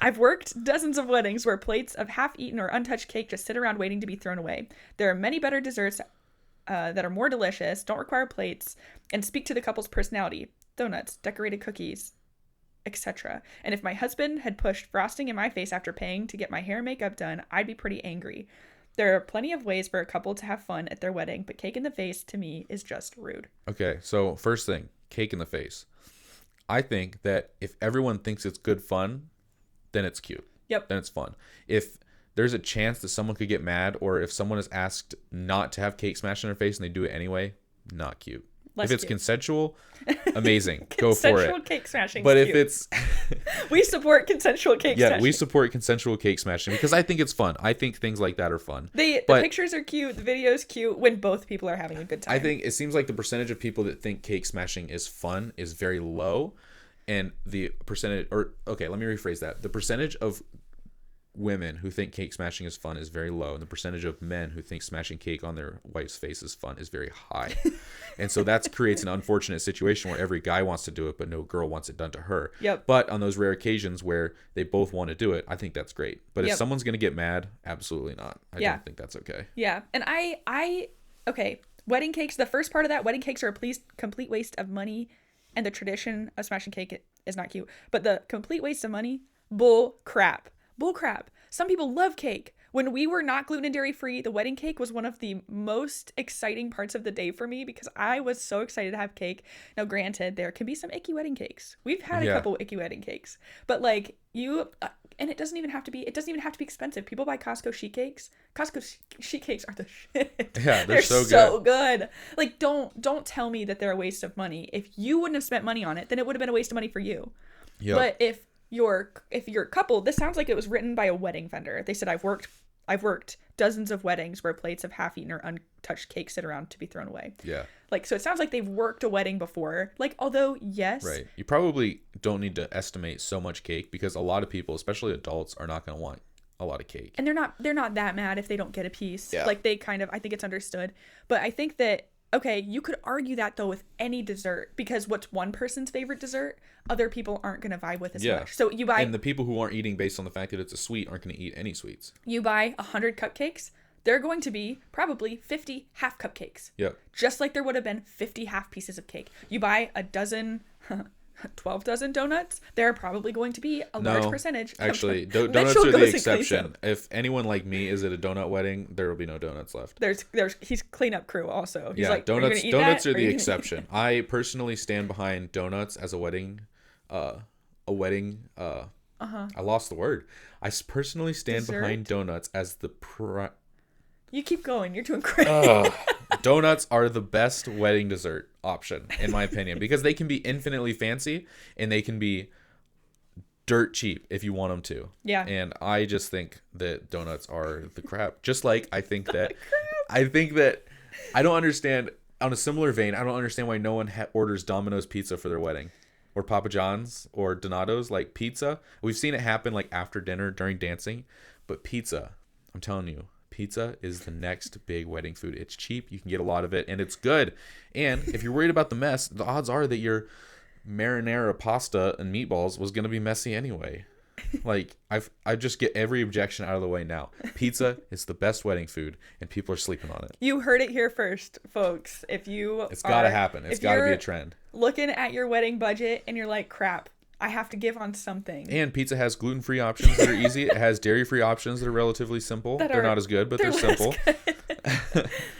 I've worked dozens of weddings where plates of half-eaten or untouched cake just sit around waiting to be thrown away. There are many better desserts that are more delicious, don't require plates, and speak to the couple's personality. Donuts, decorated cookies, etc. And if my husband had pushed frosting in my face after paying to get my hair and makeup done, I'd be pretty angry. There are plenty of ways for a couple to have fun at their wedding, but cake in the face, to me, is just rude. Okay, so first thing, cake in the face. I think that if everyone thinks it's good fun, then it's cute. Yep. Then it's fun. If there's a chance that someone could get mad, or if someone is asked not to have cake smashed in their face and they do it anyway, not cute. If it's consensual, amazing. Go for it. Consensual cake smashing. But if cute. it's... we support consensual cake smashing. Yeah, we support consensual cake smashing because I think it's fun. I think things like that are fun. The pictures are cute. The video is cute when both people are having a good time. I think it seems like the percentage of people that think cake smashing is fun is very low. And the percentage... Okay, let me rephrase that. The percentage of women who think cake smashing is fun is very low, and the percentage of men who think smashing cake on their wife's face is fun is very high. And so that creates an unfortunate situation where every guy wants to do it, but no girl wants it done to her. Yep. But on those rare occasions where they both want to do it, I think that's great. But if someone's going to get mad, absolutely not. I don't think that's okay. Yeah. And okay, wedding cakes, the first part of that, wedding cakes are a complete waste of money, and the tradition of smashing cake is not cute. But the complete waste of money, bull crap. Bull crap. Some people love cake. When we were not gluten and dairy free, the wedding cake was one of the most exciting parts of the day for me because I was so excited to have cake. Now, granted, there can be some icky wedding cakes. We've had a couple icky wedding cakes, but like and it doesn't even have to be expensive. People buy Costco sheet cakes. Costco sheet cakes are the shit. Yeah, they're so good. So good. Like, don't tell me that they're a waste of money. If you wouldn't have spent money on it, then it would have been a waste of money for you. Yep. But if you're a couple, this sounds like it was written by a wedding vendor. They said, I've worked dozens of weddings where plates of half-eaten or untouched cake sit around to be thrown away. Yeah. Like, so it sounds like they've worked a wedding before. Like, although, yes. Right. You probably don't need to estimate so much cake because a lot of people, especially adults, are not going to want a lot of cake. And they're not that mad if they don't get a piece. Yeah. Like, I think it's understood. But I think that, okay, you could argue that, though, with any dessert, because what's one person's favorite dessert, other people aren't going to vibe with as much. So you buy... And the people who aren't eating based on the fact that it's a sweet aren't going to eat any sweets. You buy 100 cupcakes, there are going to be probably 50 half cupcakes. Yep. Just like there would have been 50 half pieces of cake. You buy a dozen... 12 dozen donuts, there are probably going to be a large percentage. Actually, donuts are the exception. If anyone like me is at a donut wedding, there will be no donuts left. He's cleanup crew also. He's like, donuts are the exception. I personally stand behind donuts as a wedding. I lost the word. I personally stand behind donuts as the You keep going. You're doing great. Donuts are the best wedding dessert option, in my opinion, because they can be infinitely fancy and they can be dirt cheap if you want them to. Yeah. And I just think that donuts are the crap. Just like I think that I don't understand, on a similar vein, I don't understand why no one orders Domino's pizza for their wedding, or Papa John's or Donato's. Like, pizza, we've seen it happen like after dinner during dancing, but pizza, I'm telling you, pizza is the next big wedding food. It's cheap. You can get a lot of it, and it's good. And if you're worried about the mess, the odds are that your marinara pasta and meatballs was going to be messy anyway. Like, I just get every objection out of the way now. Pizza is the best wedding food, and people are sleeping on it. You heard it here first, folks. It's got to happen. It's got to be a trend. Looking at your wedding budget, and you're like, crap, I have to give on something. And pizza has gluten-free options that are easy. It has dairy-free options that are relatively simple. They're not as good, but they're simple.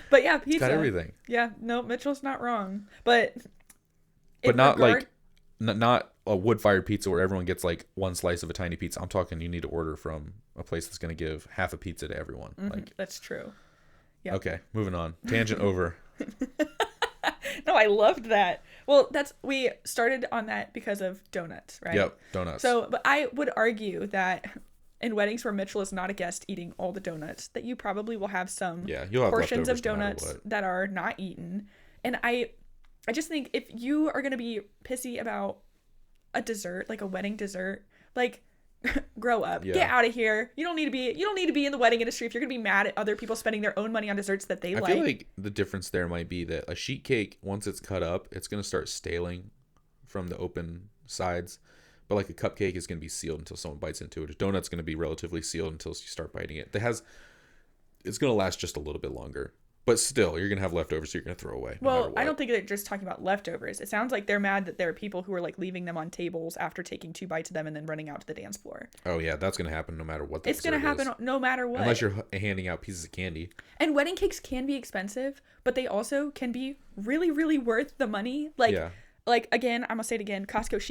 But yeah, pizza. It's got everything. Yeah, no, Mitchell's not wrong. But not not a wood-fired pizza where everyone gets like one slice of a tiny pizza. I'm talking you need to order from a place that's going to give half a pizza to everyone. Mm-hmm, that's true. Yeah. Okay, moving on. Tangent over. No, I loved that. Well, we started on that because of donuts, right? Yep, donuts. So, but I would argue that in weddings where Mitchell is not a guest eating all the donuts, that you probably will have some you'll have portions of donuts donuts that are not eaten. And I just think if you are going to be pissy about a dessert, like a wedding dessert, like, grow up. Yeah. Get out of here. You don't need to be in the wedding industry if you're going to be mad at other people spending their own money on desserts that they like. I feel like the difference there might be that a sheet cake, once it's cut up, it's going to start staling from the open sides. But like a cupcake is going to be sealed until someone bites into it. A donut's going to be relatively sealed until you start biting it. It's going to last just a little bit longer. But still, you're going to have leftovers, so you're going to throw away. Well, I don't think they're just talking about leftovers. It sounds like they're mad that there are people who are like leaving them on tables after taking 2 bites of them and then running out to the dance floor. Oh, yeah. That's going to happen no matter what It's going to happen no matter what. Unless you're handing out pieces of candy. And wedding cakes can be expensive, but they also can be really, really worth the money. Like, again, I'm going to say it again, Costco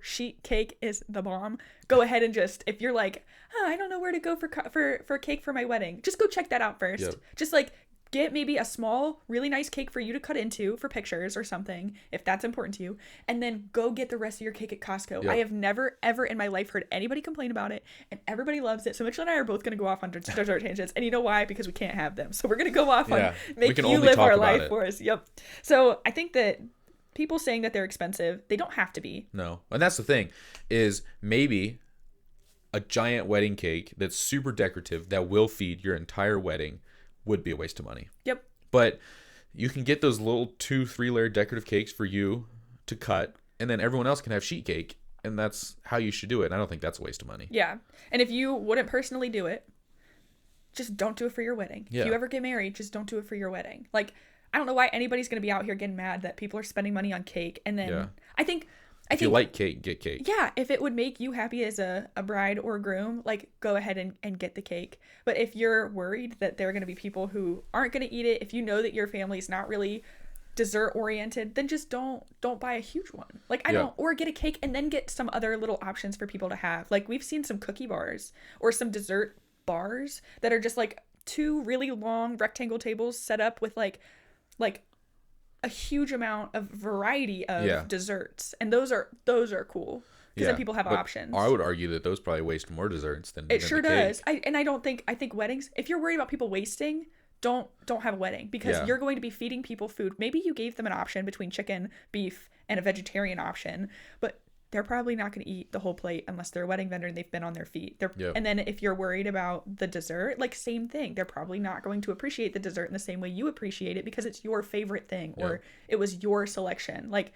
sheet cake is the bomb. Go ahead and just, if you're like, I don't know where to go for cake for my wedding, just go check that out first. Yep. Just like get maybe a small, really nice cake for you to cut into for pictures or something, if that's important to you, and then go get the rest of your cake at Costco. Yep. I have never, ever in my life heard anybody complain about it, and everybody loves it. So Mitchell and I are both going to go off on dessert tangents, and you know why? Because we can't have them. So we're going to go off on make you live our life for us. Yep. So I think that people saying that they're expensive, they don't have to be. No. And that's the thing, is maybe a giant wedding cake that's super decorative that will feed your entire wedding would be a waste of money. Yep. But you can get those little 2-3 layer decorative cakes for you to cut, and then everyone else can have sheet cake, and that's how you should do it. And I don't think that's a waste of money. Yeah. And if you wouldn't personally do it, just don't do it for your wedding. Yeah. If you ever get married, just don't do it for your wedding. Like, I don't know why anybody's going to be out here getting mad that people are spending money on cake. And then I think if you like cake, get cake. Yeah, if it would make you happy as a bride or groom, like, go ahead and get the cake. But if you're worried that there are going to be people who aren't going to eat it, if you know that your family's not really dessert oriented, then just don't buy a huge one. Like, or get a cake and then get some other little options for people to have. Like, we've seen some cookie bars or some dessert bars that are just like 2 really long rectangle tables set up with like a huge amount of variety of desserts, and those are cool because then people have options. I would argue that those probably waste more desserts than it sure the does. cake. I think weddings, if you're worried about people wasting, don't have a wedding, because you're going to be feeding people food. Maybe you gave them an option between chicken, beef, and a vegetarian option, but they're probably not going to eat the whole plate unless they're a wedding vendor and they've been on their feet. And then if you're worried about the dessert, like, same thing. They're probably not going to appreciate the dessert in the same way you appreciate it because it's your favorite thing or it was your selection. Like,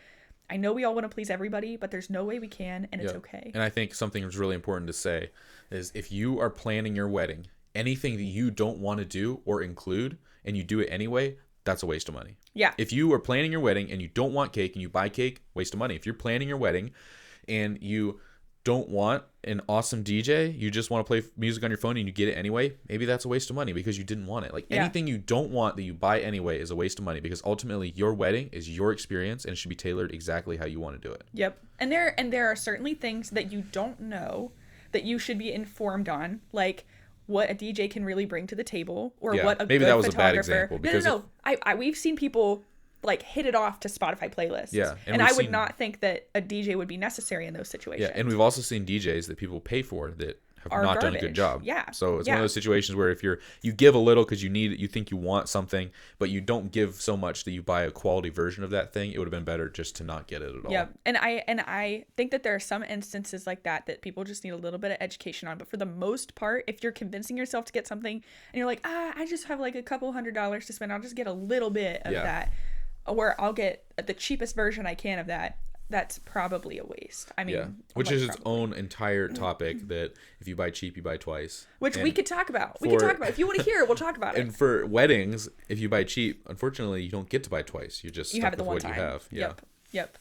I know we all want to please everybody, but there's no way we can, and it's okay. And I think something that's really important to say is if you are planning your wedding, anything that you don't want to do or include and you do it anyway, that's a waste of money. Yeah. If you are planning your wedding and you don't want cake and you buy cake, waste of money. If you're planning your wedding and you don't want an awesome DJ, you just want to play music on your phone and you get it anyway, maybe that's a waste of money because you didn't want it. Like, anything you don't want that you buy anyway is a waste of money, because ultimately your wedding is your experience and it should be tailored exactly how you want to do it. Yep. And there are certainly things that you don't know that you should be informed on, like what a DJ can really bring to the table, or what a maybe good that was a bad photographer. example. Because No. We've seen people like hit it off to Spotify playlists. Yeah. And I would not think that a DJ would be necessary in those situations. Yeah. And we've also seen DJs that people pay for that have not done a good job. Yeah. So it's one of those situations where if you give a little because you think you want something, but you don't give so much that you buy a quality version of that thing, it would have been better just to not get it at all. Yeah. And I think that there are some instances like that people just need a little bit of education on. But for the most part, if you're convincing yourself to get something and you're like, I just have like a couple $100s to spend, I'll just get a little bit of that, or I'll get the cheapest version I can of that. That's probably a waste. I mean, which is its own entire topic, that if you buy cheap, you buy twice. Which we could talk about. If you want to hear it, we'll talk about it. And for weddings, if you buy cheap, unfortunately, you don't get to buy twice. You're just stuck have it with the one what time. you have. Yeah. Yep.